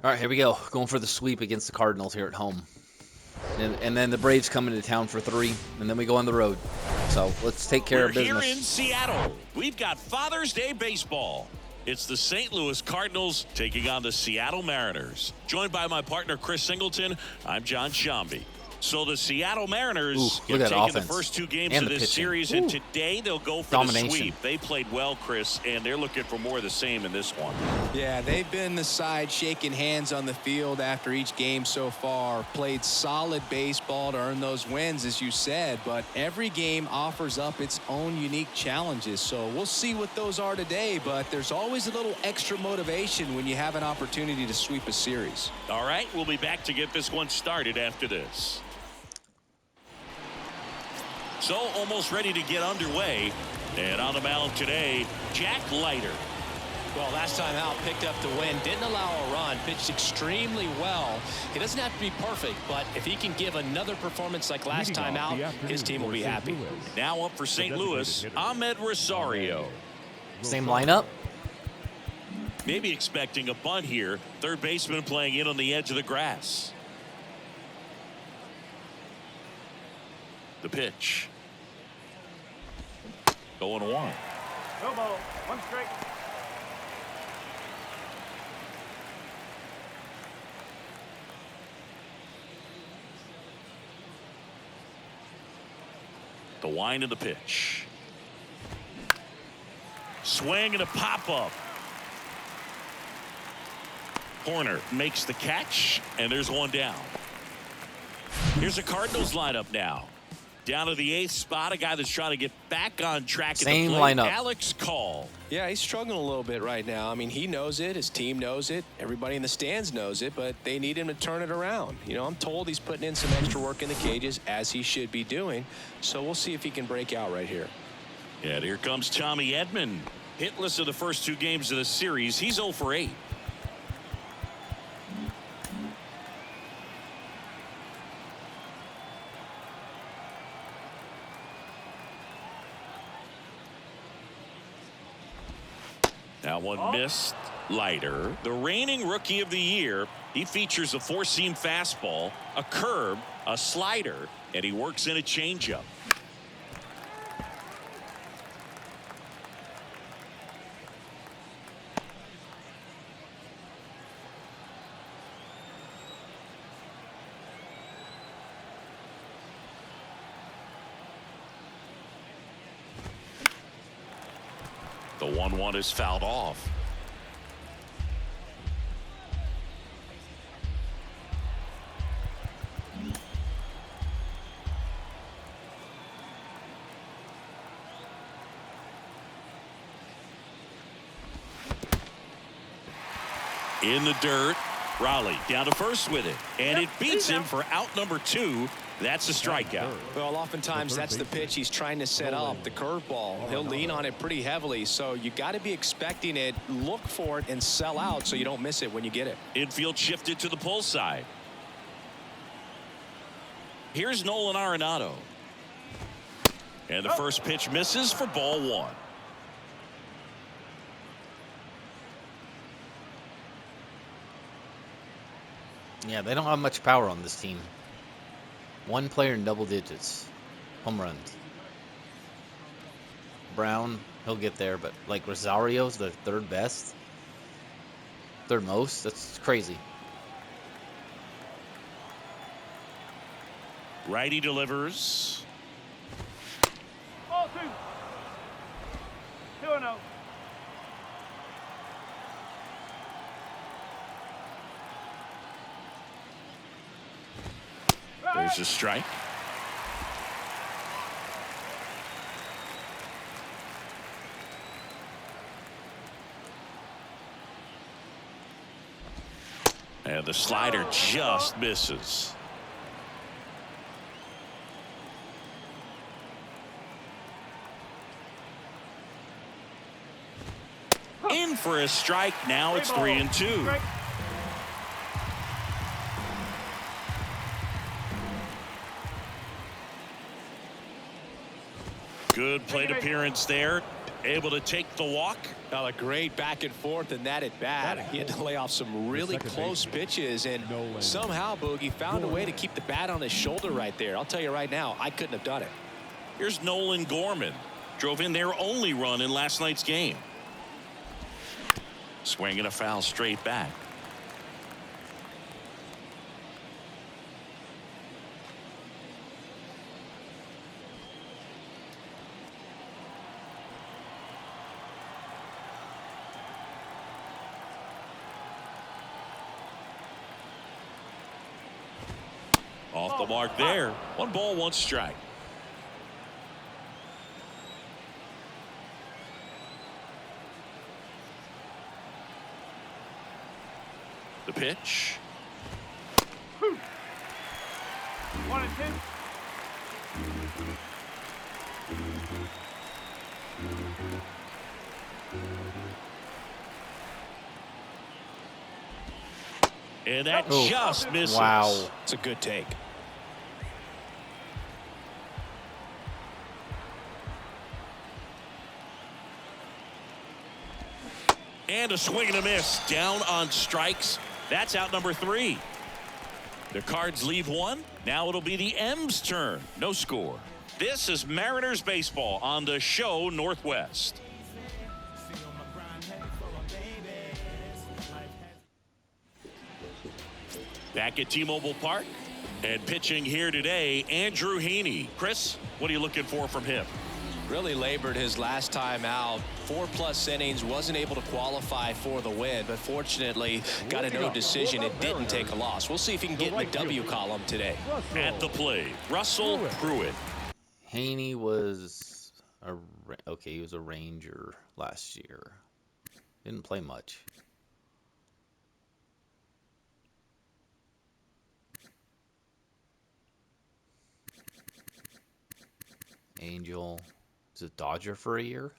All right, here we go. Going for the sweep against the Cardinals here at home. And then the Braves come into town for 3, and then we go on the road. So let's take care We're of business. here in Seattle. We've got Father's Day baseball. It's the St. Louis Cardinals taking on the Seattle Mariners. Joined by my partner, Chris Singleton, I'm John Shambi. So the Seattle Mariners have taken the first 2 games of this series, and today they'll go for the sweep. They played well, Chris, and they're looking for more of the same in this one. Yeah, they've been the side shaking hands on the field after each game so far. Played solid baseball to earn those wins, as you said, but every game offers up its own unique challenges. So we'll see what those are today, but there's always a little extra motivation when you have an opportunity to sweep a series. All right, we'll be back to get this one started after this. So almost ready to get underway. And on the mound today, Jack Leiter. Well, last time out, picked up the win, didn't allow a run, pitched extremely well. He doesn't have to be perfect, but if he can give another performance like last time out, his team will be happy. Now up for St. Louis, Ahmed Rosario. Same lineup. Maybe expecting a bunt here. Third baseman playing in on the edge of the grass. The pitch. Going 1. No ball. 1 strike. The wind of the pitch. Swing and a pop-up. Corner makes the catch, and there's 1 down. Here's the Cardinals lineup now. Down to the 8th spot, a guy that's trying to get back on track. Same plate, lineup. Alex Call. Yeah, he's struggling a little bit right now. I mean, he knows it. His team knows it. Everybody in the stands knows it, but they need him to turn it around. You know, I'm told he's putting in some extra work in the cages, as he should be doing. So we'll see if he can break out right here. And here comes Tommy Edman. Hitless of the first 2 games of the series. He's 0 for 8. Now 1 missed. Leiter, the reigning rookie of the year. He features a 4-seam fastball, a curve, a slider, and he works in a changeup. The 1-1 is fouled off. In the dirt. Raleigh down to first with it, and it beats him for out number 2. That's a strikeout. Well, oftentimes that's the pitch he's trying to set up, the curveball. He'll lean on it pretty heavily, so you got to be expecting it, look for it, and sell out so you don't miss it when you get it. Infield shifted to the pull side. Here's Nolan Arenado. And the first pitch misses for ball 1. Yeah, they don't have much power on this team. 1 player in double digits. Home runs. Brown, he'll get there, but like Rosario's the 3rd best. 3rd most. That's crazy. Righty delivers. Ball 2. 2-0. There's a strike. And the slider just misses. In for a strike. Now it's 3-2. Good plate appearance there. able to take the walk. A great back and forth in that at bat. He had to lay off some really close pitches, and somehow Boogie found a way to keep the bat on his shoulder right there. I'll tell you right now, I couldn't have done it. Here's Nolan Gorman. Drove in their only run in last night's game. Swinging a foul straight back. Off the mark there. 1 ball, 1 strike. The pitch. 1 and 2. And that just misses. Wow. It's a good take. And a swing and a miss. Down on strikes. That's out number 3. The Cards leave 1. Now it'll be the M's turn. No score. This is Mariners baseball on the show Northwest. Back at T-Mobile Park and pitching here today, Andrew Heaney. Chris, what are you looking for from him? Really labored his last time out. 4+ innings, wasn't able to qualify for the win, but fortunately got a no decision. It didn't take a loss. We'll see if he can get in the W column today. At the plate, Russell Pruitt. Haney was he was a Ranger last year. Didn't play much. Angel is a Dodger for a year.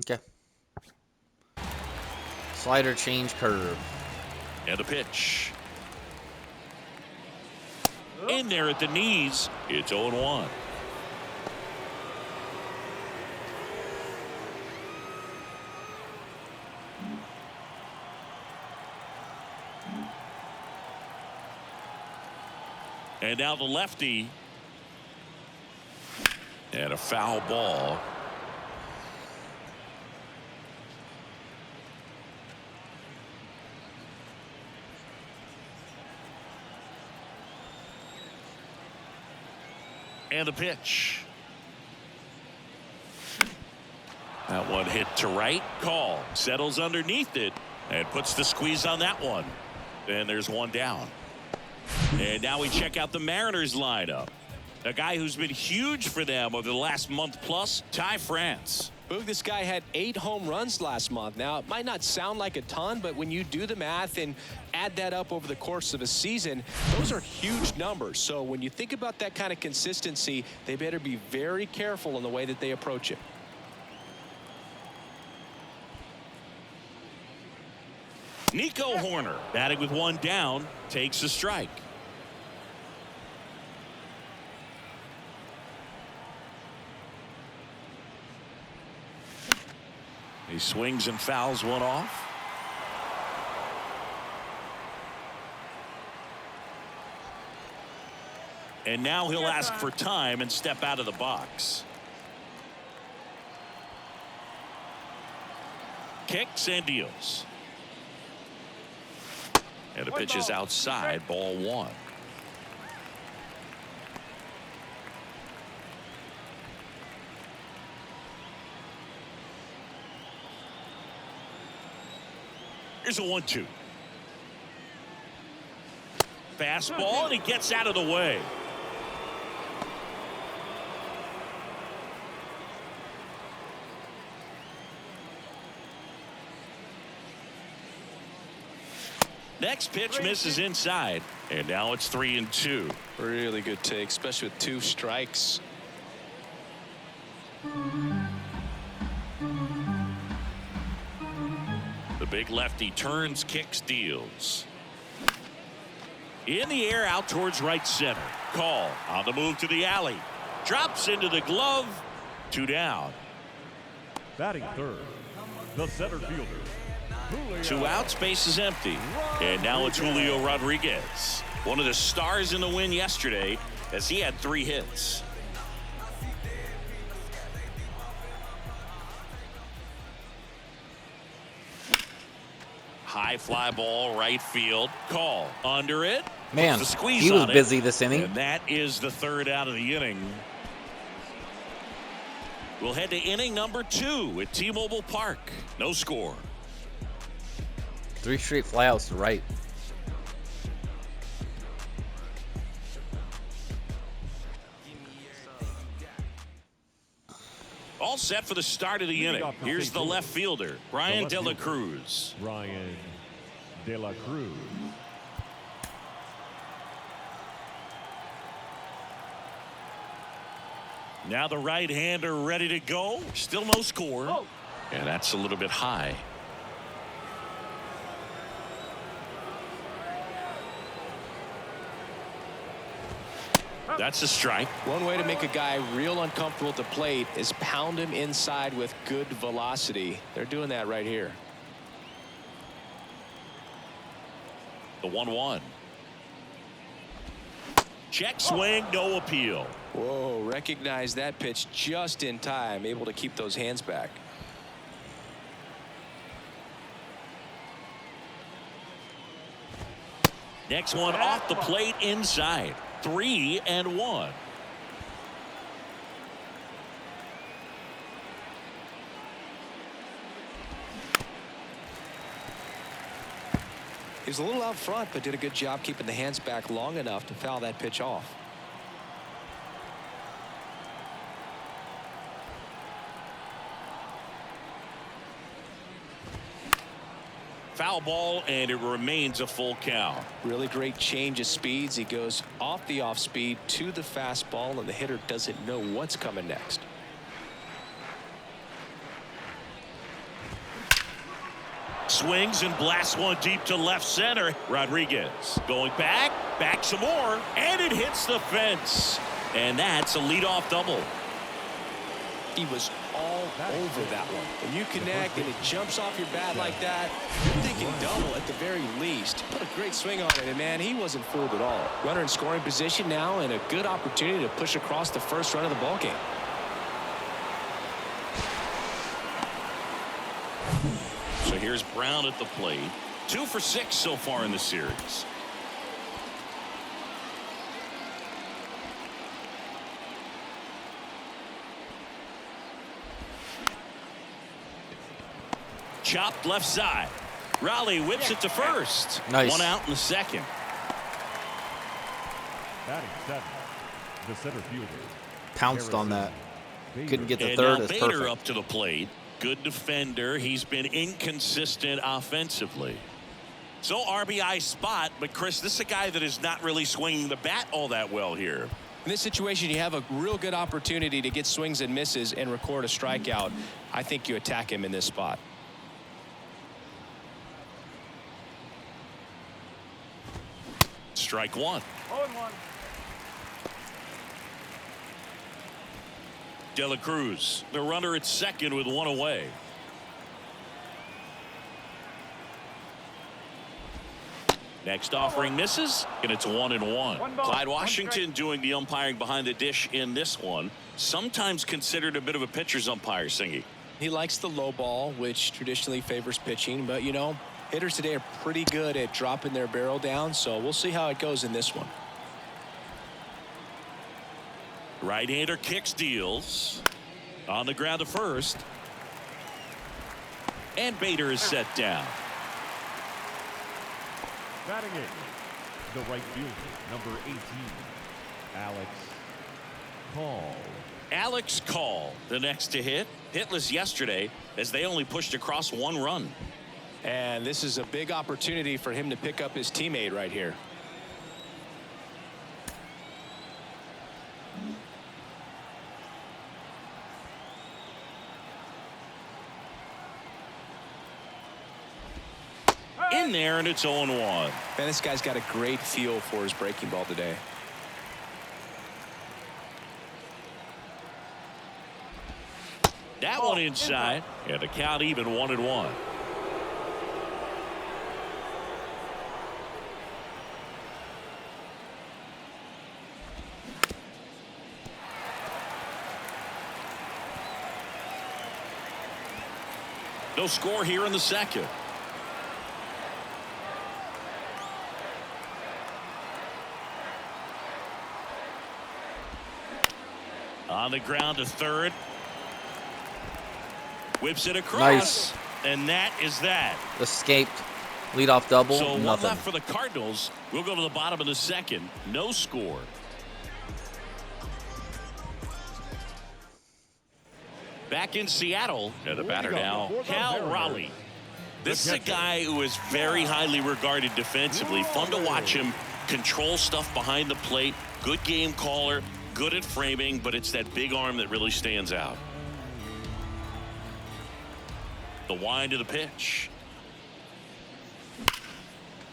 Okay. Slider change curve. And a pitch. In there at the knees. It's 0-1. And now the lefty. And a foul ball. And a pitch. That one hit to right. Call. Settles underneath it and puts the squeeze on that one. And there's 1 down. And now we check out the Mariners lineup. A guy who's been huge for them over the last month plus, Ty France. Boog, this guy had 8 home runs last month. Now, it might not sound like a ton, but when you do the math and add that up over the course of a season, those are huge numbers. So when you think about that kind of consistency, they better be very careful in the way that they approach it. Nico Horner, batting with 1 down, takes a strike. He swings and fouls one off. And now he'll ask for time and step out of the box. Kicks and deals. And the pitch is outside, ball 1. Here's a 1-2. Fastball, and he gets out of the way. Next pitch misses inside, and now it's 3-2. Really good take, especially with 2 strikes. The big lefty turns, kicks, deals. In the air, out towards right center. call on the move to the alley. Drops into the glove. 2 down. Batting third, the center fielder. Julio. 2 outs, base is empty. And now it's Julio Rodriguez. One of the stars in the win yesterday as he had 3 hits. High fly ball, right field. Call under it. Man, Puts the squeeze he was on it. busy this inning. And that is the 3rd out of the inning. We'll head to inning number 2 at T-Mobile Park. No score. 3 straight flyouts to right. All set for the start of the inning. Here's the left fielder, Brian De La Cruz. Brian De La Cruz. Now the right-hander ready to go. Still no score. Oh. And that's a little bit high. That's a strike. One way to make a guy real uncomfortable at the plate is pound him inside with good velocity. They're doing that right here. The 1-1. Check swing, no appeal. Whoa, recognize that pitch just in time, able to keep those hands back. Next one off the plate inside. 3-1. He was a little out front, but did a good job keeping the hands back long enough to foul that pitch off. Foul ball, and it remains a full count. Really great change of speeds. He goes off the off speed to the fastball, and the hitter doesn't know what's coming next. Swings and blasts one deep to left center. Rodriguez going back some more, and it hits the fence. And that's a leadoff double. He was all over that one. When you connect and it jumps off your bat like that, you're thinking double at the very least. Put a great swing on it, and man, he wasn't fooled at all. Runner in scoring position now, and a good opportunity to push across the first run of the ballgame. So here's Brown at the plate. 2 for 6 so far in the series. Chopped left side. Raleigh whips it to first. Nice. 1 out in the second. Batting seventh, the center fielder. Pounced on that. Couldn't get the And third. now It's Bader perfect. up to the plate. Good defender. He's been inconsistent offensively. So RBI spot, but Chris, this is a guy that is not really swinging the bat all that well here. In this situation, you have a real good opportunity to get swings and misses and record a strikeout. I think you attack him in this spot. Strike 1. 0-1. De La Cruz, the runner at second with 1 away. Next offering misses, and it's 1-1. 1 ball, Clyde 1 Washington strike. doing the umpiring behind the dish in this one. Sometimes considered a bit of a pitcher's umpire, Singy. He likes the low ball, which traditionally favors pitching, but you know, hitters today are pretty good at dropping their barrel down, so we'll see how it goes in this one. Right-hander kicks, deals. On the ground to first. And Bader is set down. Batting eighth, the right fielder, number 18, Alex Call. Alex Call, the next to hit. Hitless yesterday as they only pushed across 1 run. And this is a big opportunity for him to pick up his teammate right here. In there, and it's 0-1. Man, this guy's got a great feel for his breaking ball today. That one inside, and the count even 1-1. No score here in the second. On the ground to third. Whips it across. Nice. And that is that. Escaped. Leadoff double. So one Nothing. left for the Cardinals. We'll go to the bottom of the second. No score. Back in Seattle. And the batter now, Cal Raleigh. This is a guy who is very highly regarded defensively. Fun to watch him control stuff behind the plate. Good game caller. Good at framing, but it's that big arm that really stands out. The wind of the pitch.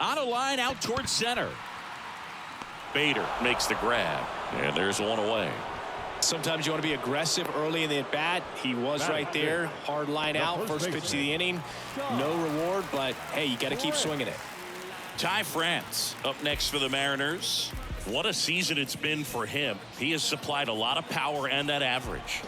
On a line out towards center. Bader makes the grab. And there's one away. Sometimes you want to be aggressive early in the at-bat. He was right there. Hard line out. First pitch of the inning. No reward, but hey, you got to keep swinging it. Ty France up next for the Mariners. What a season it's been for him. He has supplied a lot of power and that average.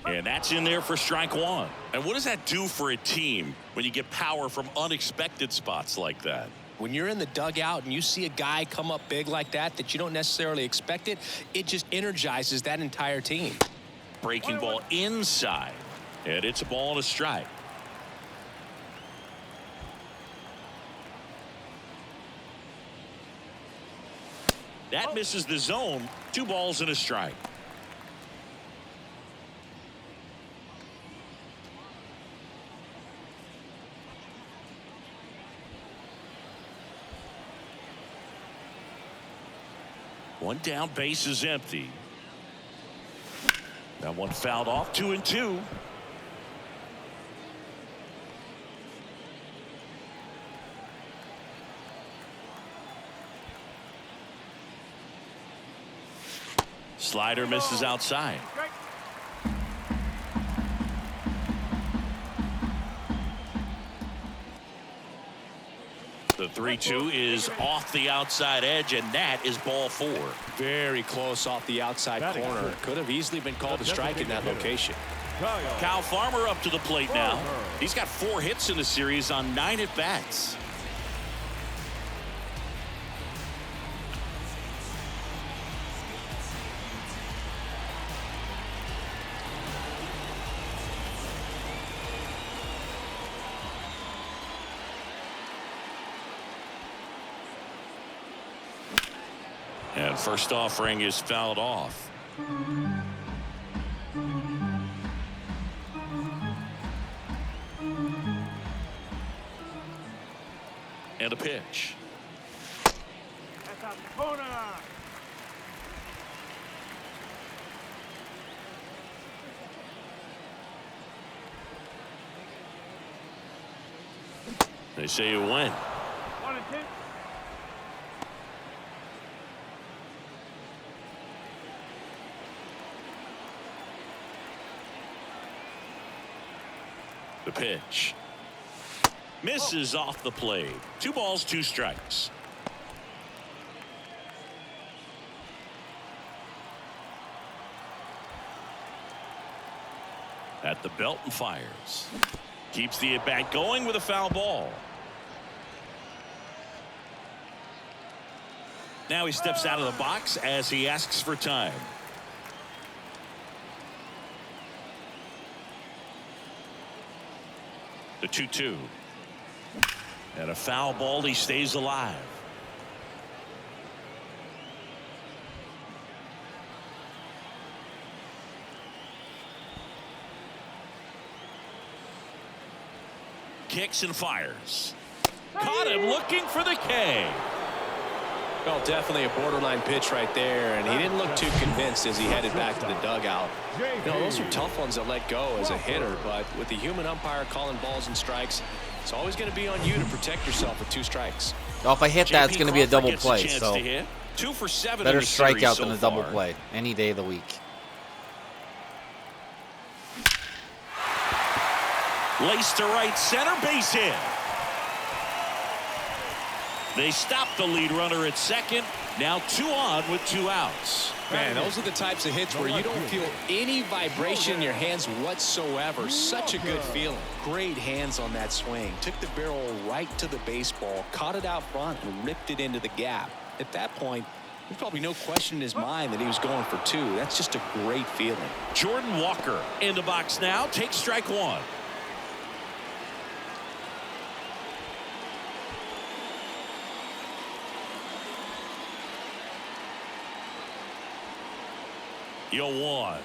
And that's in there for strike one. And what does that do for a team when you get power from unexpected spots like that? When you're in the dugout and you see a guy come up big like that you don't necessarily expect it, it just energizes that entire team. Breaking ball inside. And it's a ball and a strike. That misses the zone. 2 balls and a strike. One down, base is empty. That one fouled off. 2-2. Slider misses outside. The 3-2 is off the outside edge, and that is ball 4. Very close off the outside corner. Could have easily been called a strike in that location. Kyle Farmer up to the plate now. He's got 4 hits in the series on 9 at-bats. And first offering is fouled off. And a pitch. That's out the corner. They say you win. 1-2. The pitch. Misses off the plate. 2 balls, 2 strikes. At the belt and fires. Keeps the at-bat going with a foul ball. Now he steps out of the box as he asks for time. The 2-2. And a foul ball. He stays alive. Kicks and fires. Caught him looking for the K. Well, definitely a borderline pitch right there, and he didn't look too convinced as he headed back to the dugout. You know, those are tough ones to let go as a hitter, but with the human umpire calling balls and strikes, it's always going to be on you to protect yourself with 2 strikes. Well, if I hit that, it's going to be a double play. So 2 for 7 Better in the series strikeout so than a double far. play any day of the week. Laced to right center, base hit. They stop the lead runner at second. Now 2 on with 2 outs. Man, those are the types of hits where you don't feel any vibration in your hands whatsoever. Such a good feeling. Great hands on that swing. Took the barrel right to the baseball, caught it out front, and ripped it into the gap. At that point, there's probably no question in his mind that he was going for 2. That's just a great feeling. Jordan Walker in the box now. Takes strike 1. Yo 1.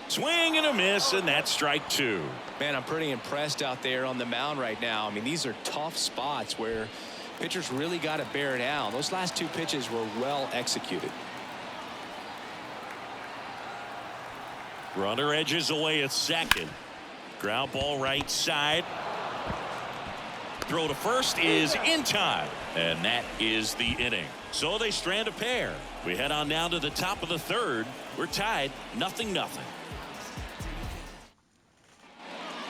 Swing and a miss, and that's strike 2. Man, I'm pretty impressed out there on the mound right now. I mean, these are tough spots where pitchers really got to bear down. Those last 2 pitches were well executed. Runner edges away at second. Ground ball right side. Throw to first is in time, and that is the inning. So they strand a pair. We head on down to the top of the 3rd. We're tied 0-0.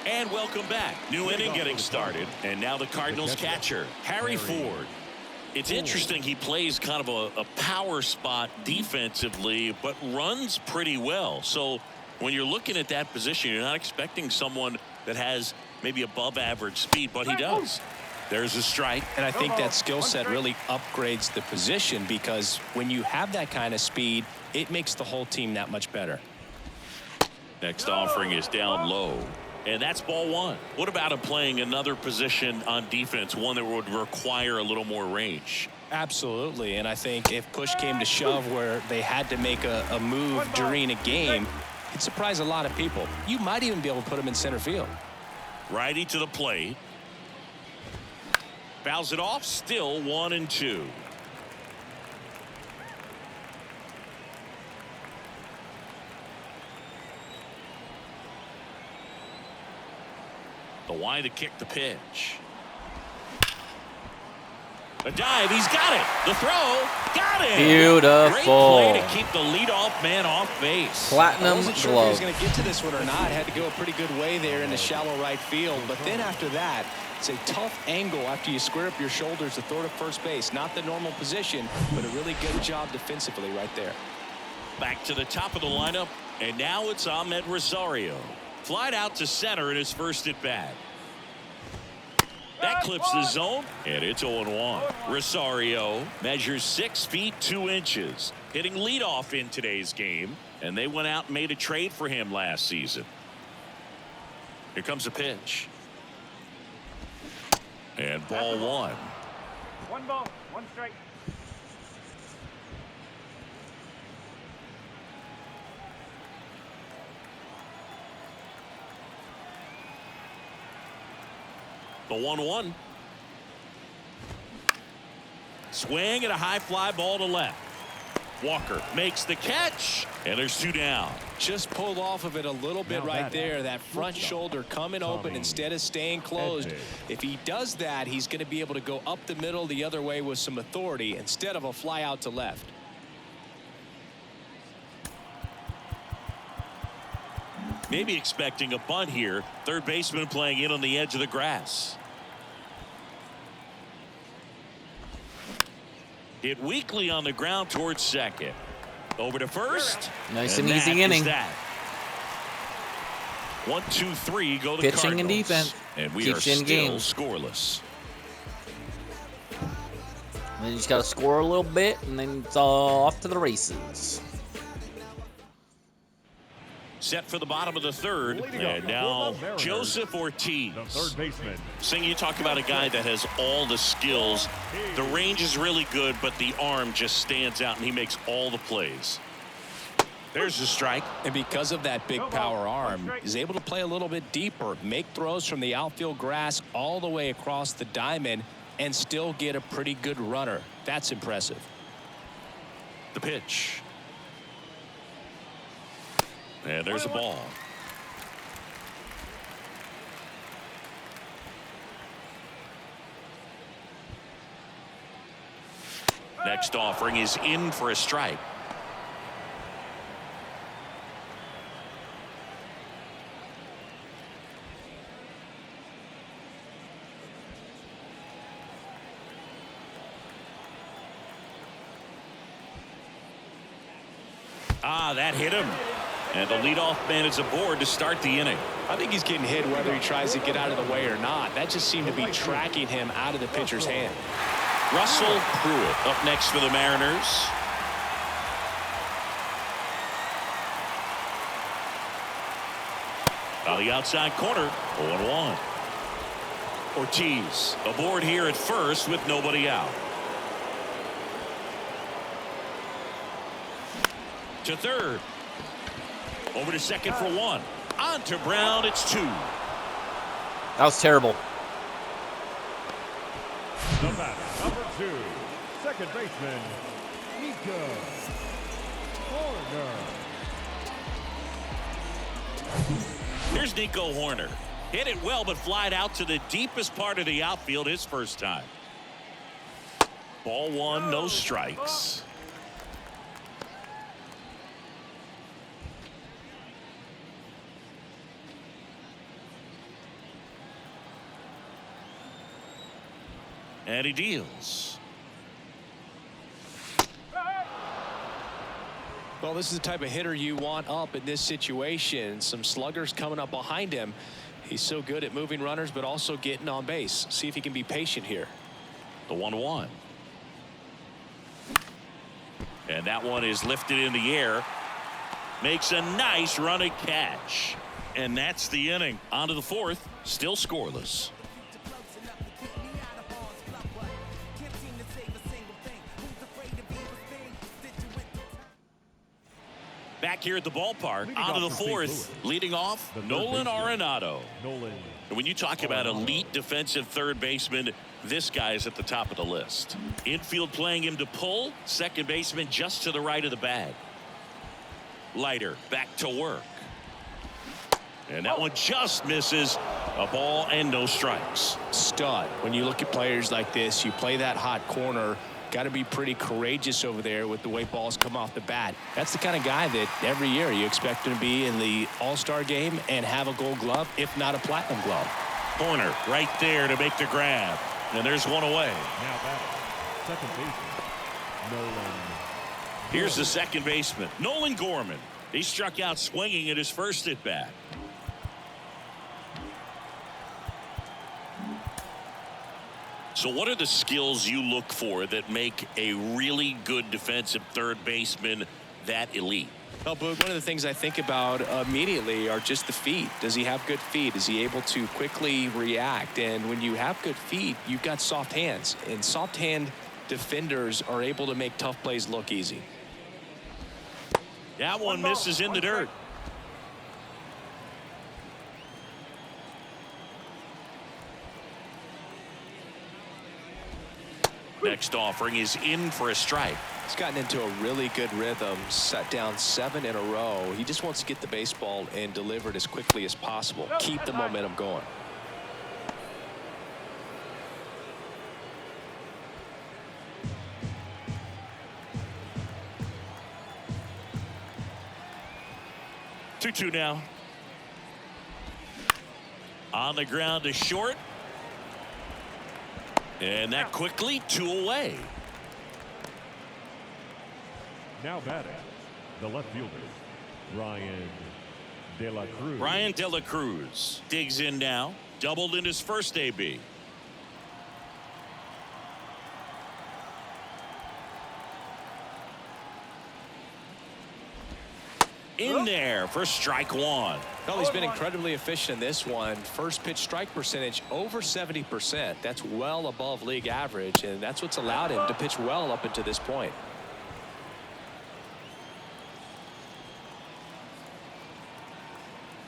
And welcome back. New inning getting started. And now the Cardinals catcher, Harry Ford. It's interesting, he plays kind of a power spot defensively, but runs pretty well. So when you're looking at that position, you're not expecting someone that has maybe above average speed, but he does. There's a strike. And I think that skill set really upgrades the position, because when you have that kind of speed, it makes the whole team that much better. Next offering is down low. And that's ball 1. What about him playing another position on defense, one that would require a little more range? Absolutely. And I think if push came to shove where they had to make a move during a game, it'd surprise a lot of people. You might even be able to put him in center field. Righty to the plate. Fouls it off. Still 1-2. The wide to kick the pitch. A dive. He's got it. The throw. Got it. Beautiful. Great play to keep the leadoff man off base. Platinum I wasn't sure if he glove. was going to get to this one or not. Had to go a pretty good way there in the shallow right field. But then after that, it's a tough angle after you square up your shoulders to throw to first base. Not the normal position, but a really good job defensively right there. Back to the top of the lineup, and now it's Ahmed Rosario. Flied out to center in his first at bat. That clips the zone, and it's 0-1. Rosario measures 6 feet 2 inches, hitting leadoff in today's game, and they went out and made a trade for him last season. Here comes a pitch. And ball 1. 1 ball, 1 strike. The 1-1. Swing and a high fly ball to left. Walker makes the catch, and there's 2 down. Just pulled off of it a little bit right there. That front shoulder coming open instead of staying closed. If he does that, he's going to be able to go up the middle the other way with some authority instead of a fly out to left. Maybe expecting a bunt here. Third baseman playing in on the edge of the grass. Hit weakly on the ground towards second. Over to first. Nice and that easy is inning. that. 1, 2, 3 go to Pitching Cardinals. and defense. And we Keeps are you in still games. scoreless. And then you just got to score a little bit, and then it's off to the races. Set for the bottom of the 3rd. And now Joseph Ortiz. The third baseman. Sing, you talk about a guy that has all the skills. The range is really good, but the arm just stands out, and he makes all the plays. There's the strike. And because of that big power arm, he's able to play a little bit deeper, make throws from the outfield grass all the way across the diamond, and still get a pretty good runner. That's impressive. The pitch. And there's a ball. Next offering is in for a strike. That hit him. And the leadoff man is aboard to start the inning. I think he's getting hit whether he tries to get out of the way or not. That just seemed to be tracking him out of the pitcher's hand. Russell Pruitt up next for the Mariners. On the outside corner, 0-1. Ortiz aboard here at first with nobody out. To third. Over to second for 1. On to Brown, it's 2. That was terrible. The batter, number 2, second baseman, Nico Horner. Here's Nico Horner. Hit it well, but flied out to the deepest part of the outfield his first time. Ball 1, no strikes. And he deals. Well, this is the type of hitter you want up in this situation. Some sluggers coming up behind him. He's so good at moving runners, but also getting on base. See if he can be patient here. The 1-1. And that one is lifted in the air. Makes a nice running catch. And that's the inning. On to the 4th. Still scoreless. Back here at the ballpark, on to the 4th, leading off, Nolan Arenado. And when you talk about elite defensive third baseman, this guy is at the top of the list. Infield playing him to pull, second baseman just to the right of the bag. Leiter back to work. And that one just misses. A ball and no strikes. Stud. When you look at players like this, you play that hot corner. Got to be pretty courageous over there with the way balls come off the bat. That's the kind of guy that every year you expect him to be in the All-Star game and have a Gold Glove, if not a Platinum Glove. Corner right there to make the grab. And there's one away. Now batting, second baseman, Nolan. Here's the second baseman, Nolan Gorman. He struck out swinging at his first at bat. So what are the skills you look for that make a really good defensive third baseman that elite? Well, Boog, one of the things I think about immediately are just the feet. Does he have good feet? Is he able to quickly react? And when you have good feet, you've got soft hands. And soft hand defenders are able to make tough plays look easy. That one misses in the dirt. Next offering is in for a strike. He's gotten into a really good rhythm, set down 7 in a row. He just wants to get the baseball and deliver it as quickly as possible. Keep the momentum going. Two now. On the ground to short. And that quickly 2 away. Now batting, the left fielder, Ryan De La Cruz. Ryan De La Cruz digs in now. Doubled in his first AB. In there for strike 1. Well, he's been incredibly efficient in this one. First pitch strike percentage over 70%. That's well above league average, and that's what's allowed him to pitch well up until this point.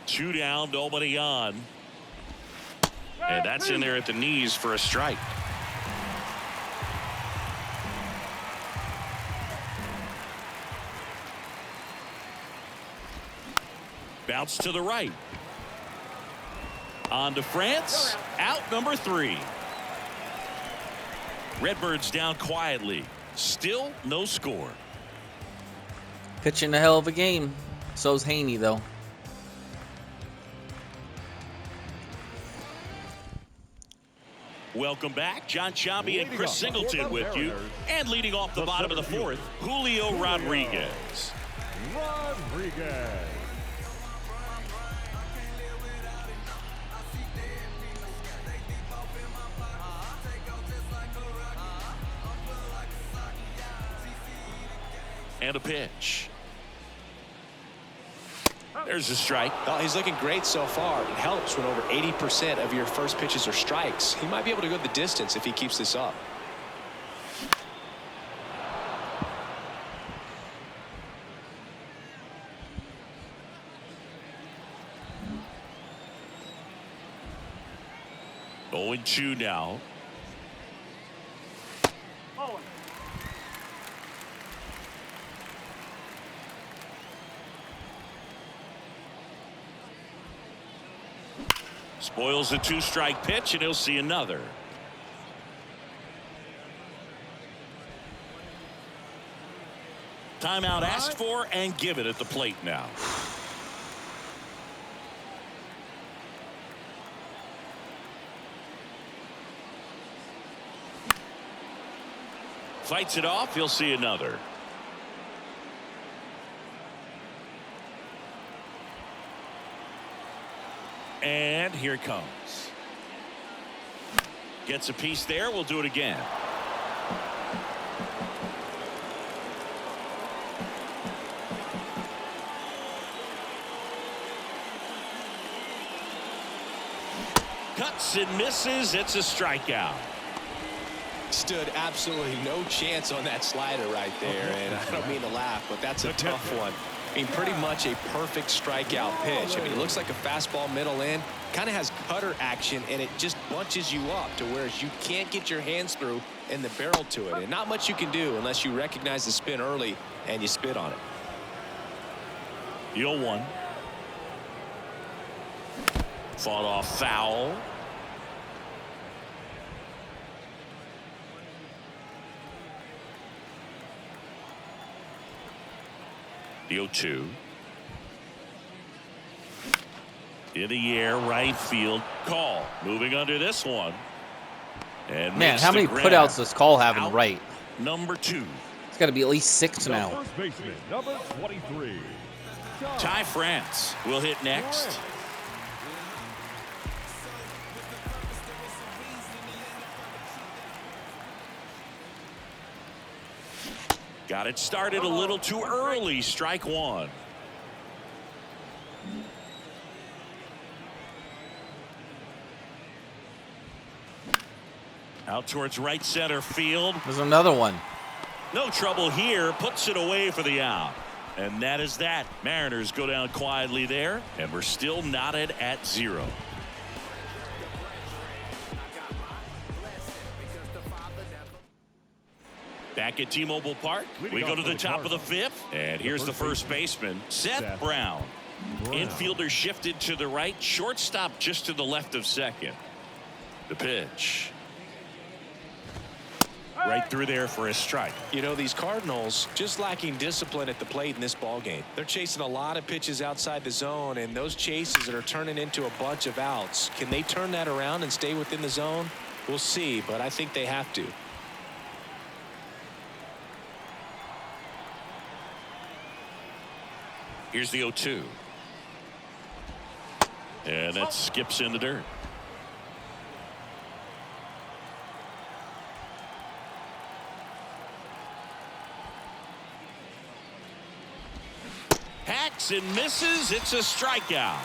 Two down, nobody on. And that's in there at the knees for a strike. Bounce to the right. On to France. Out number 3. Redbirds down quietly. Still no score. Pitching a hell of a game. So's Haney, though. Welcome back. John Sciambi and Chris Singleton with you. And leading off the bottom of the fourth, Julio Rodriguez. And a pitch. There's a strike. Well, he's looking great so far. It helps when over 80% of your first pitches are strikes. He might be able to go the distance if he keeps this up. Oh, 0-2 now. Oh. Spoils the 2-strike pitch, and he'll see another. Timeout asked for and given at the plate now. Fights it off. He'll see another. And here it comes. Gets a piece there. We'll do it again. Cuts and misses. It's a strikeout. Stood absolutely no chance on that slider right there, and I don't mean to laugh, but that's a tough one. I mean, pretty much a perfect strikeout pitch. I mean, it looks like a fastball middle in, kind of has cutter action, and it just bunches you up to where you can't get your hands through and the barrel to it, and not much you can do unless you recognize the spin early and you spit on it. The 0-1. Fought off foul. The 0-2. In the air, right field. Call. Moving under this one. And man, how many putouts does Call have in right? Number 2. It's got to be at least 6 now. First baseman, number 23. Ty France will hit next. Got it started a little too early. Strike 1. Out towards right center field. There's another one. No trouble here. Puts it away for the out. And that is that. Mariners go down quietly there. And we're still knotted at 0. Back at T-Mobile Park, we go to the top of the 5th, and here's the first baseman, Seth Brown. Infielder shifted to the right, shortstop just to the left of second. The pitch. Right through there for a strike. You know, these Cardinals just lacking discipline at the plate in this ball game. They're chasing a lot of pitches outside the zone, and those chases that are turning into a bunch of outs. Can they turn that around and stay within the zone? We'll see, but I think they have to. Here's the 0-2. And that skips in the dirt. Hacks and misses. It's a strikeout.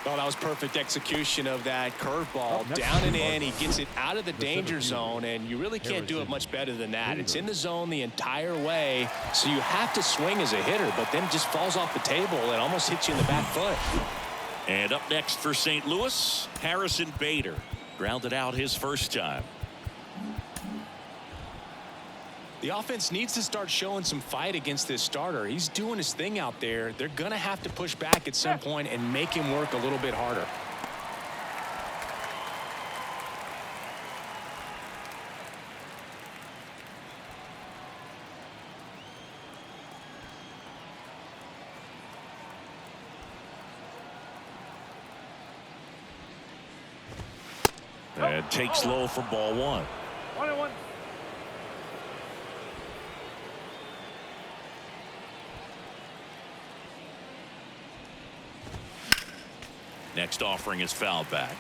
Well, that was perfect execution of that curveball. Down and in. He gets it out of the danger zone, and you really can't do it much better than that. It's in the zone the entire way, so you have to swing as a hitter, but then it just falls off the table and almost hits you in the back foot. And up next for St. Louis, Harrison Bader. Grounded out his first time. The offense needs to start showing some fight against this starter. He's doing his thing out there. They're going to have to push back at some point and make him work a little bit harder. And takes low for ball 1. 1-1. Next offering is fouled back.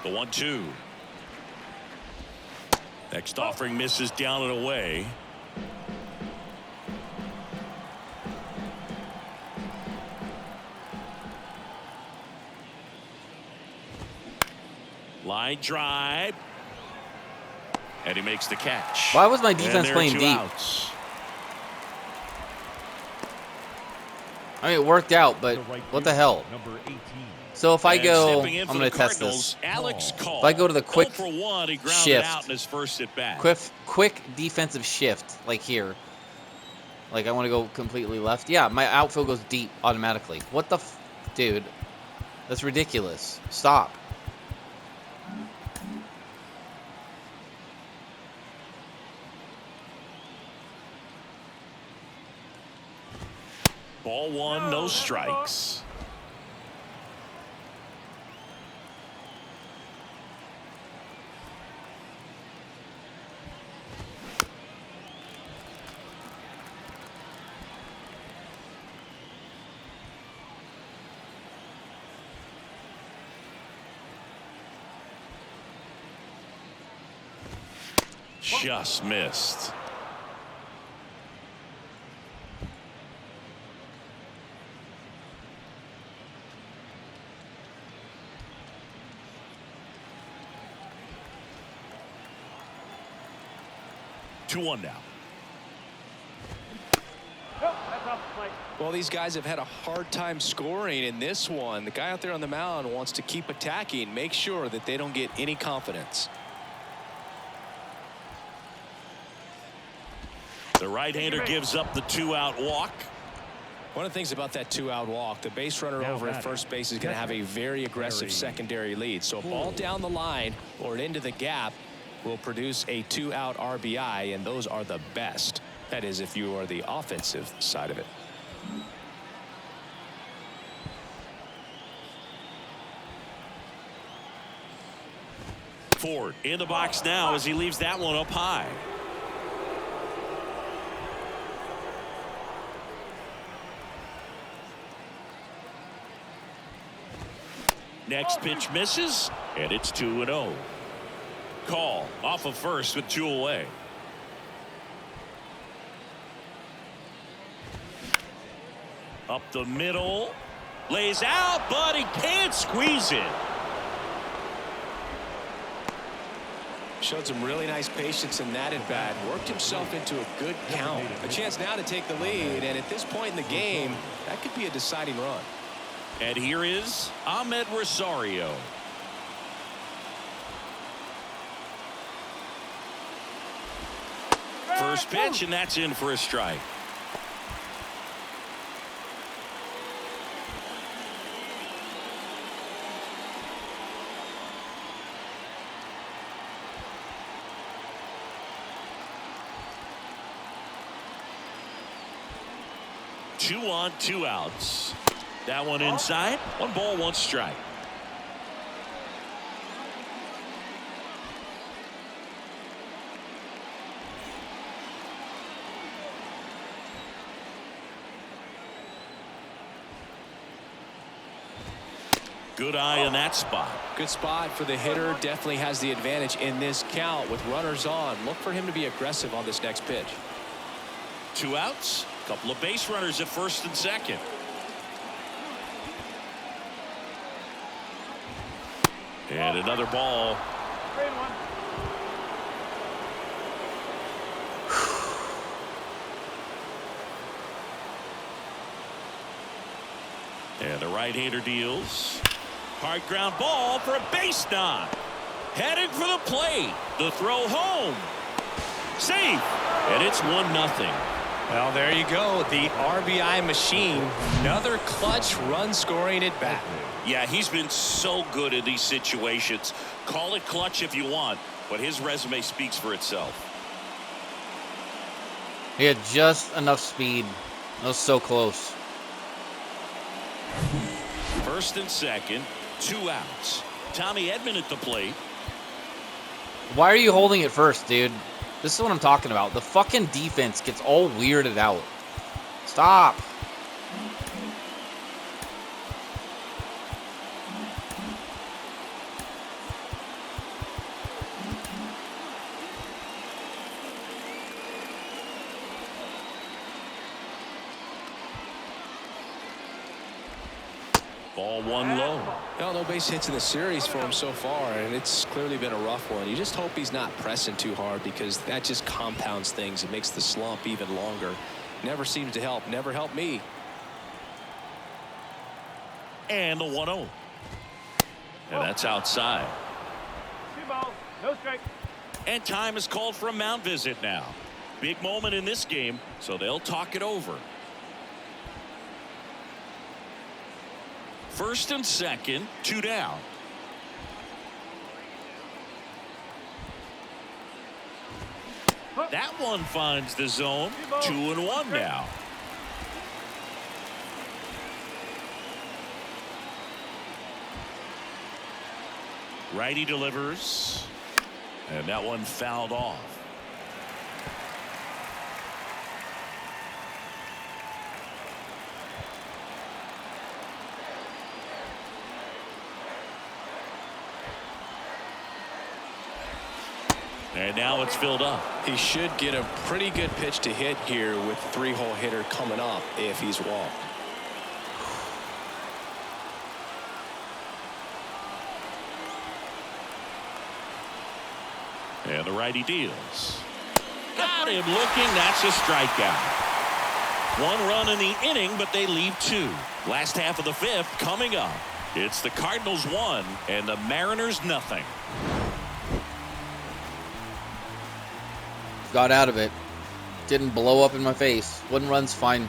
The 1-2. Next offering misses down and away. Line drive. And he makes the catch. Why was my And defense there are playing 2 deep? outs. I mean, it worked out, but what the hell? Number 18. So if I And go, stepping in I'm for going the to test Cardinals, this. Alex Call. If I go to the quick 0 for 1, he grounded shift, out in his first at bat. quick defensive shift, like here. Like I want to go completely left. Yeah, my outfield goes deep automatically. What the dude? That's ridiculous. Stop. Ball 1, no strikes. Just missed. Two one now. Nope, that's off the plate. Well, these guys have had a hard time scoring in this one. The guy out there on the mound wants to keep attacking, make sure that they don't get any confidence. The right-hander gives up the 2-out walk. One of the things about that 2-out walk, the base runner Now over at batting. first base is going to have a very aggressive secondary lead. So a ball down the line or into the gap will produce a 2-out RBI, and those are the best. That is, if you are the offensive side of it. Ford in the box now as he leaves that one up high. Next pitch misses, and it's 2-0. Call off of first with 2 away. Up the middle, lays out, but he can't squeeze it. Showed some really nice patience in that at bat. Worked himself into a good count. A chance now to take the lead, and at this point in the game, that could be a deciding run. And here is Ahmed Rosario. First pitch, and that's in for a strike. Two on, 2 outs. That one inside. 1 ball, 1 strike. Good eye on that spot. Good spot for the hitter. Definitely has the advantage in this count with runners on. Look for him to be aggressive on this next pitch. 2 outs. Couple of base runners at first and second. And another ball. 3-1. And the right-hander deals. Hard ground ball for a base knock. Heading for the plate. The throw home. Safe. And it's 1-0. Well, there you go. The RBI machine. Another clutch run scoring at bat. Yeah, he's been so good in these situations. Call it clutch if you want, but his resume speaks for itself. He had just enough speed. That was so close. First and second, 2 outs. Tommy Edman at the plate. Why are you holding it first, dude? This is what I'm talking about. The fucking defense gets all weirded out. Stop. Ball 1 low. Well, no base hits in the series for him so far, and it's clearly been a rough one. You just hope he's not pressing too hard because that just compounds things. It makes the slump even longer. Never seems to help. Never helped me. And a 1-0. And that's outside. 2 balls, no strike. And time is called for a mound visit now. Big moment in this game, so they'll talk it over. First and second, 2 down. That one finds the zone. 2-1 now. Righty delivers. And that one fouled off. And now it's filled up. He should get a pretty good pitch to hit here with 3-hole hitter coming up if he's walked. And the righty deals. Got him looking. That's a strikeout. 1 run in the inning, but they leave 2. Last half of the 5th coming up. It's the Cardinals 1 and the Mariners nothing. Got out of it. Didn't blow up in my face. 1 run's fine.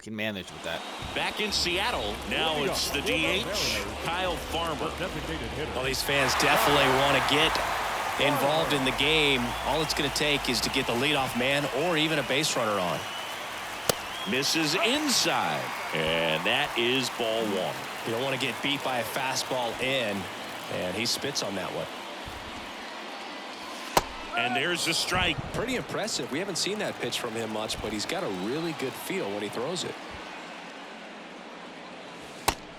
Can manage with that. Back in Seattle, now it's the DH, Kyle Farmer. Well, these fans definitely want to get involved in the game. All it's going to take is to get the leadoff man or even a base runner on. Misses inside, and that is ball 1. You don't want to get beat by a fastball in, and he spits on that one. And there's the strike. Pretty impressive. We haven't seen that pitch from him much, but he's got a really good feel when he throws it.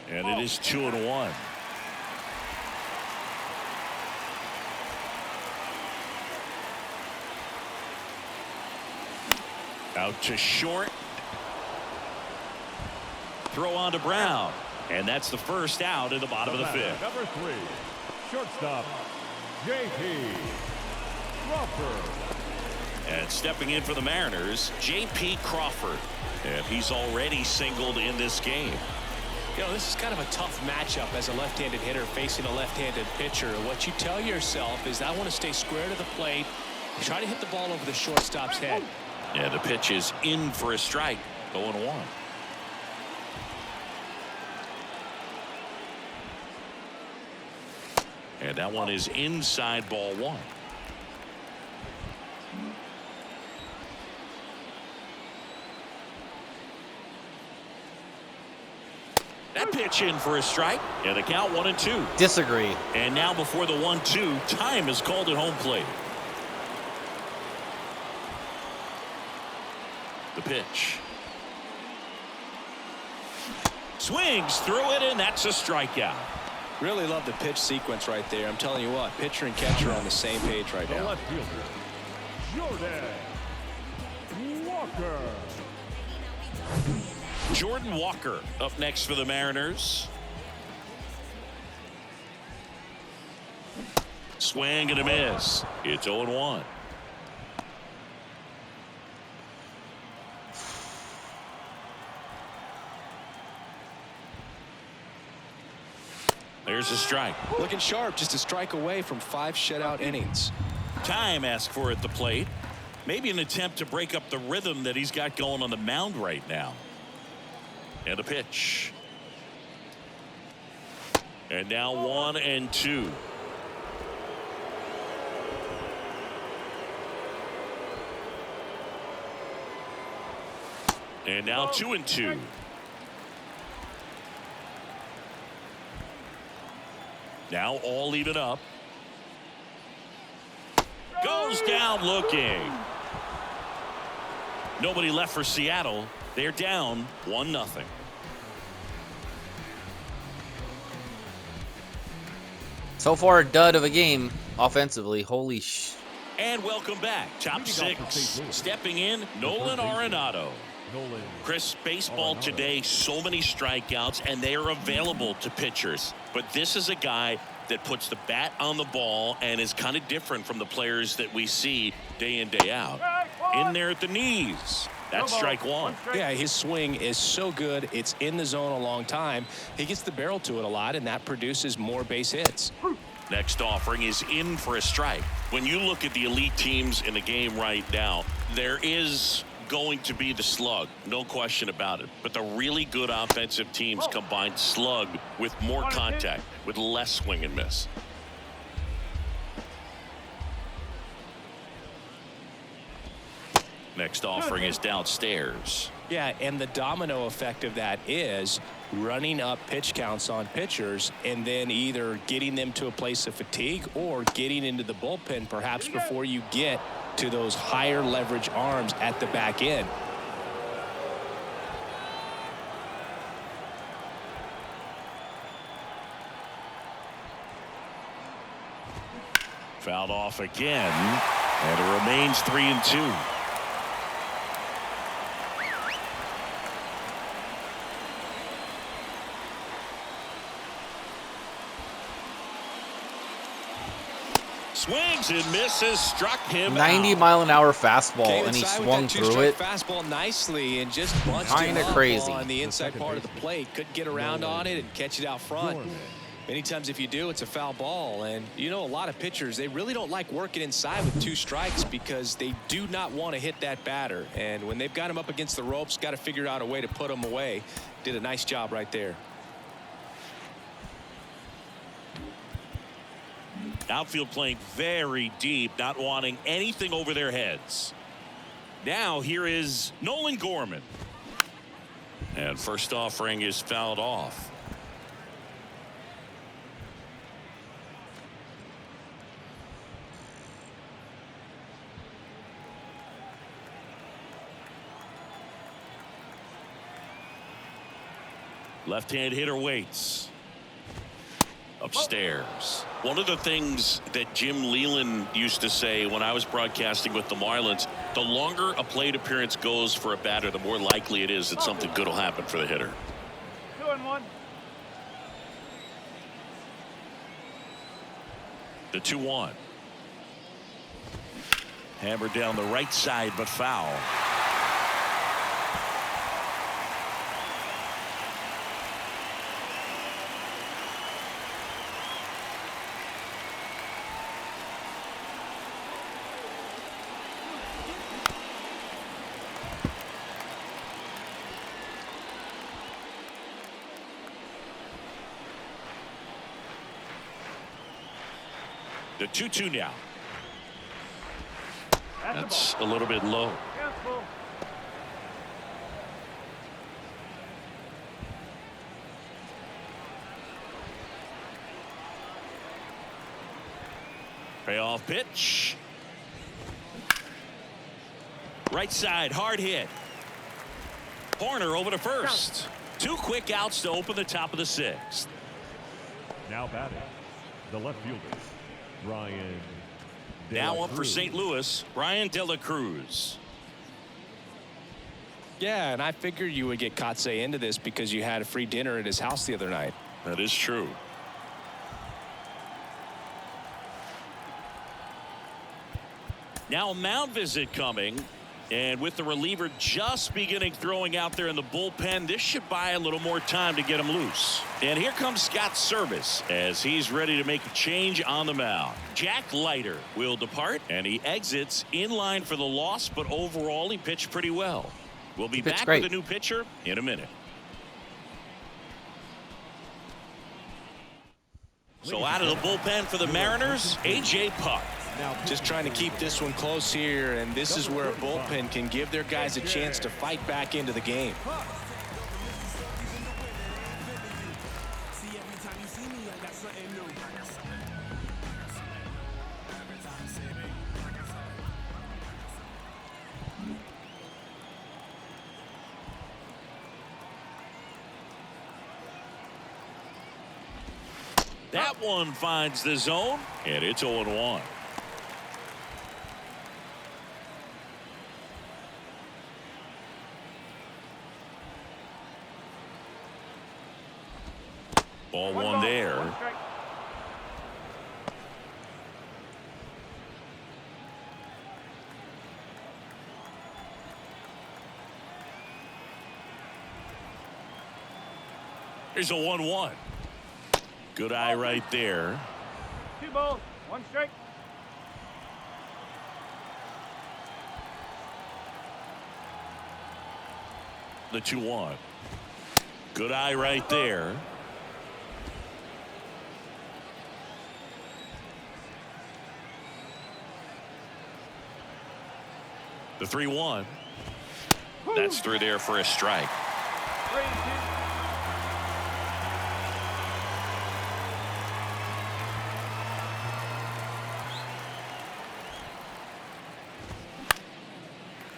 And it is 2-1. Out to short. Throw on to Brown. And that's the first out in the bottom of the 5th. Number 3, shortstop, J.P. Crawford. And stepping in for the Mariners, J.P. Crawford. And he's already singled in this game. You know, this is kind of a tough matchup as a left-handed hitter facing a left-handed pitcher. What you tell yourself is I want to stay square to the plate, try to hit the ball over the shortstop's head. And the pitch is in for a strike. 0-1. And that one is inside ball 1. That pitch in for a strike. And the count 1-2. Disagree. And now before the 1-2, time is called at home plate. The pitch. Swings through it, and that's a strikeout. Really love the pitch sequence right there. I'm telling you what, pitcher and catcher are on the same page right The now. left fielder, Jordan Walker. Jordan Walker up next for the Mariners. Swing and a miss. It's 0-1. There's a strike. Looking sharp, just a strike away from 5 shutout innings. Time asked for at the plate. Maybe an attempt to break up the rhythm that he's got going on the mound right now. And a pitch. And now 1-2. And now 2-2. Now all even up. Goes down looking. Nobody left for Seattle. They're down 1-0. So far, a dud of a game offensively. Holy sh. And welcome back. Top six. Stepping in, Nolan Arenado. Chris, baseball today, so many strikeouts, and they are available to pitchers. But this is a guy that puts the bat on the ball and is kind of different from the players that we see day in, day out. In there at the knees. That's strike one. Yeah, his swing is so good. It's in the zone a long time. He gets the barrel to it a lot, and that produces more base hits. Next offering is in for a strike. When you look at the elite teams in the game right now, there is going to be the slug, no question about it. But the really good offensive teams combine slug with more contact, with less swing and miss. Next offering is downstairs. Yeah, and the domino effect of that is running up pitch counts on pitchers and then either getting them to a place of fatigue or getting into the bullpen perhaps before you get to those higher leverage arms at the back end. Fouled off again, and it remains 3-2. Swings and misses, struck him 90-mile-an-hour fastball, and he swung through it. Fastball nicely and just bunched Kinda it up crazy. on the inside part of the plate. Couldn't get around on it and catch it out front. Many times if you do, it's a foul ball. And you know, a lot of pitchers, they really don't like working inside with 2 strikes because they do not want to hit that batter. And when they've got him up against the ropes, got to figure out a way to put him away. Did a nice job right there. Outfield playing very deep, not wanting anything over their heads. Now here is Nolan Gorman. And first offering is fouled off. Left-hand hitter waits. Upstairs. One of the things that Jim Leland used to say when I was broadcasting with the Marlins, the longer a plate appearance goes for a batter, the more likely it is that something good will happen for the hitter. 2-1. The 2-1. Hammered down the right side, but foul. The 2-2 now. That's a little bit low. Careful. Payoff pitch. Right side, hard hit. Horner over to first. 2 quick outs to open the top of the 6th. Now batting, the left fielder, Brian. Now up for St. Louis, Brian De La Cruz. Yeah, and I figured you would get Kotze into this because you had a free dinner at his house the other night. That is true. Now a mound visit coming. And with the reliever just beginning throwing out there in the bullpen, this should buy a little more time to get him loose. And here comes Scott Service as he's ready to make a change on the mound. Jack Leiter will depart, and he exits in line for the loss, but overall he pitched pretty well. We'll be back with a new pitcher in a minute. So out of the bullpen for the Mariners, A.J. Puck. Just trying to keep this one close here, and this is where a bullpen can give their guys a chance to fight back into the game. That one finds the zone, and it's 0-1. Ball one there. Here's a 1-1. Good eye right there. 2 balls, 1 strike. The 2-1. Good eye right there. The 3-1. That's through there for a strike. 3-2.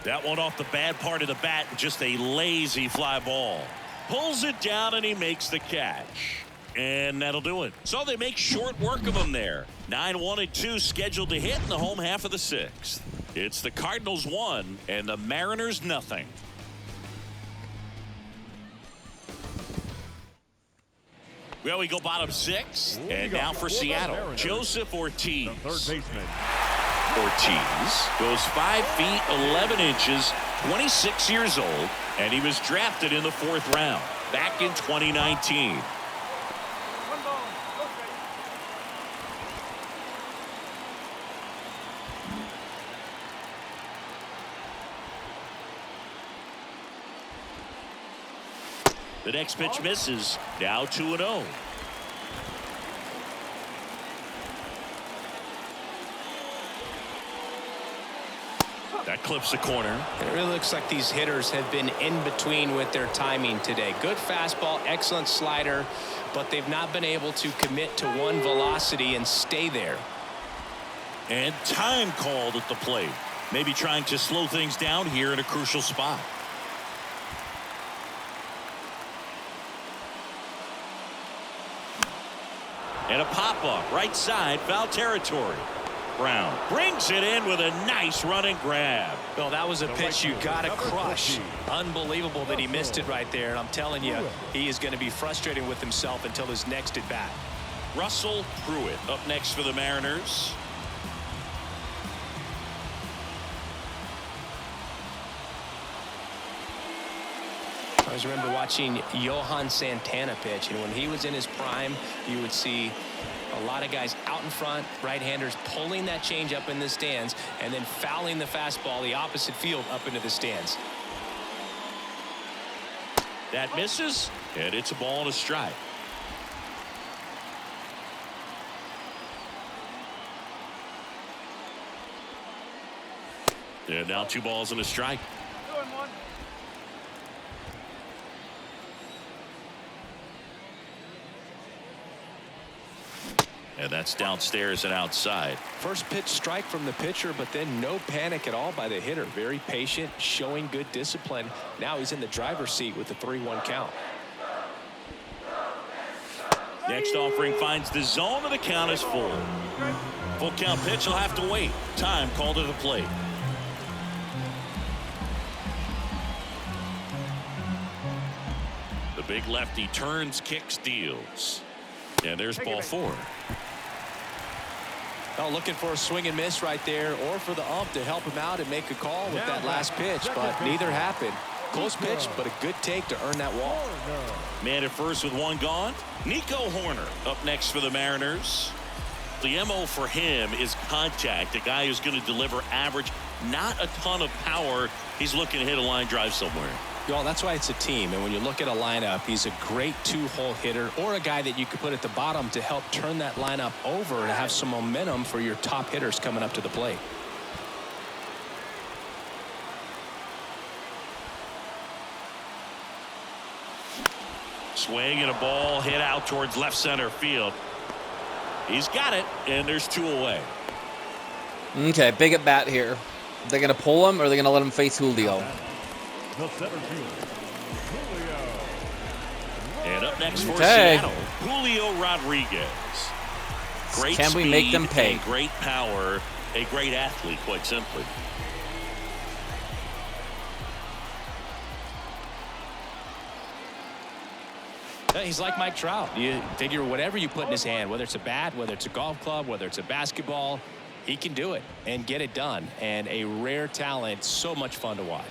That one off the bad part of the bat, just a lazy fly ball. Pulls it down and he makes the catch. And that'll do it. So they make short work of him there. 9-1-2 scheduled to hit in the home half of the 6th. It's the Cardinals 1 and the Mariners nothing. Well, we go bottom 6, and now for Seattle, Joseph Ortiz. The third baseman. Ortiz goes 5 feet 11 inches, 26 years old, and he was drafted in the 4th round back in 2019. 1 ball, no strike. The next pitch misses. Now 2-0. That clips the corner. It really looks like these hitters have been in between with their timing today. Good fastball, excellent slider, but they've not been able to commit to one velocity and stay there. And time called at the plate. Maybe trying to slow things down here in a crucial spot. And a pop-up right side, foul territory. Brown brings it in with a nice running grab. Well, that was a pitch you got to crush. Unbelievable that he missed it right there. And I'm telling you, he is going to be frustrated with himself until his next at bat. Russell Pruitt up next for the Mariners. I always remember watching Johan Santana pitch, and when he was in his prime, you would see a lot of guys out in front, right-handers pulling that change up in the stands and then fouling the fastball the opposite field up into the stands. That misses, and it's a ball and a strike. And now 2 balls and a strike. 2-1. And that's downstairs and outside. First pitch strike from the pitcher, but then no panic at all by the hitter. Very patient, showing good discipline. Now he's in the driver's seat with the 3-1 count. Next offering finds the zone, and the count is full. Full count pitch will have to wait. Time called to the plate. The big lefty turns, kicks, deals. And there's ball 4. Oh, looking for a swing and miss right there, or for the ump to help him out and make a call with that last pitch, but neither happened. Close pitch, but a good take to earn that walk. Man at first with 1 gone. Nico Horner up next for the Mariners. The MO for him is contact. A guy who's going to deliver average, not a ton of power. He's looking to hit a line drive somewhere. Well, that's why it's a team. And when you look at a lineup, he's a great two-hole hitter or a guy that you could put at the bottom to help turn that lineup over and have some momentum for your top hitters coming up to the plate. Swing and a ball hit out towards left center field. He's got it, and there's 2 away. Okay, big at bat here. They're going to pull him, or they're going to let him face Julio? The center fielder, Julio. And up next for Okay. Seattle, Julio Rodriguez. Great Can we make them speed pay? and great power. A great athlete, quite simply. He's like Mike Trout. You figure whatever you put in his hand, whether it's a bat, whether it's a golf club, whether it's a basketball, he can do it and get it done. And a rare talent, so much fun to watch.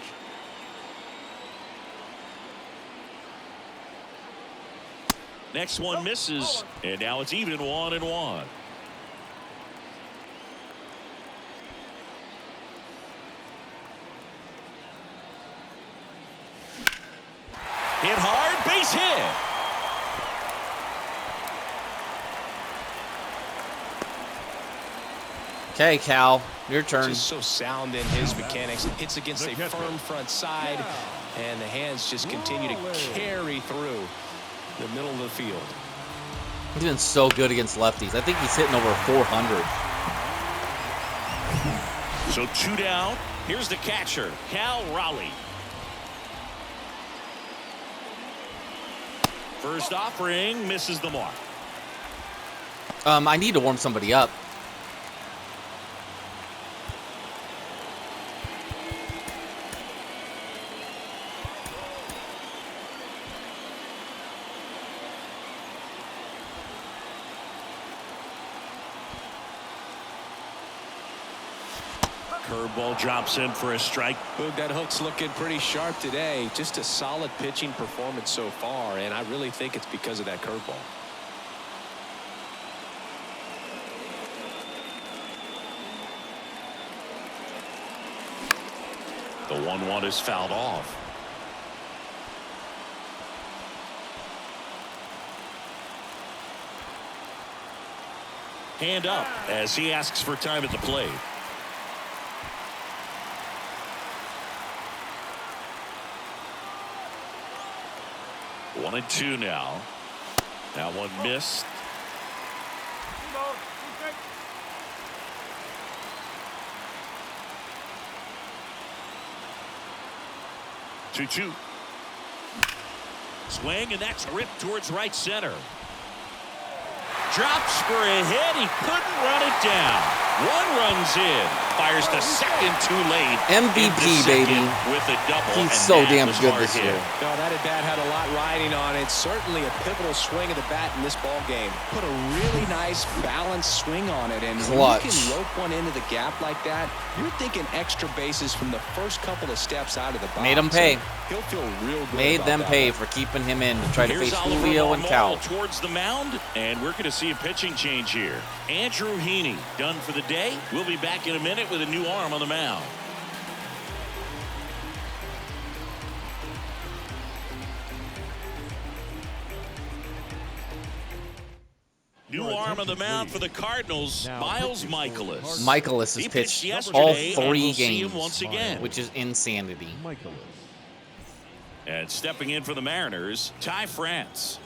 Next one misses, and now it's even 1-1. Hit hard, base hit. Okay, Cal, your turn. Just so sound in his mechanics. Hits against a firm front side, and the hands just continue to carry through the middle of the field. He's been so good against lefties. I think he's hitting over 400. So 2 down. Here's the catcher, Cal Raleigh. First offering misses the mark. I need to warm somebody up. Curveball drops in for a strike. Boog, that hook's looking pretty sharp today. Just a solid pitching performance so far, and I really think it's because of that curveball. The 1-1 is fouled off. Hand up as he asks for time at the plate. One and two now. That one missed. 2 balls, 2 strikes. 2-2. Swing, and that's ripped towards right center. Drops for a hit. He couldn't run it down. 1 runs in. Fires the second too late. MVP, baby. With a double. He's and so that damn was good hard this hit. year. No, that at bat had a lot riding on it. Certainly a pivotal swing of the bat in this ball game. Put a really nice balanced swing on it, and Clutch. when you can rope one into the gap like that, you're thinking extra bases from the first couple of steps out of the box. Made him pay. And he'll feel real good. Made about them that pay one. for keeping him in to try to Here's face Oliver Julio and Cal. Marmol towards the mound, and we're going to see a pitching change here. Andrew Heaney done for the day. We'll be back in a minute with a new arm on the mound. New arm on the mound for the Cardinals, Miles Michaelis. Michaelis has He pitched pitched all yesterday, and 3 we'll see him games, once again. which is insanity. Michaelis. And stepping in for the Mariners, Ty France.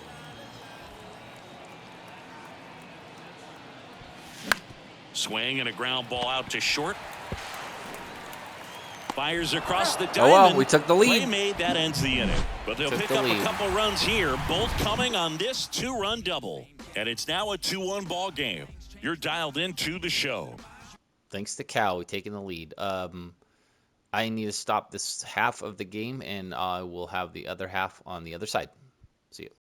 Swing and a ground ball out to short. Fires across the diamond. Oh, well, we took the lead. Play made, that ends the inning. But they'll Took pick the up lead. a couple runs here, both coming on this 2-run double. And it's now a 2-1 ball game. You're dialed into the show. Thanks to Cal, we taking the lead. I need to stop this half of the game, and I will have the other half on the other side. See you.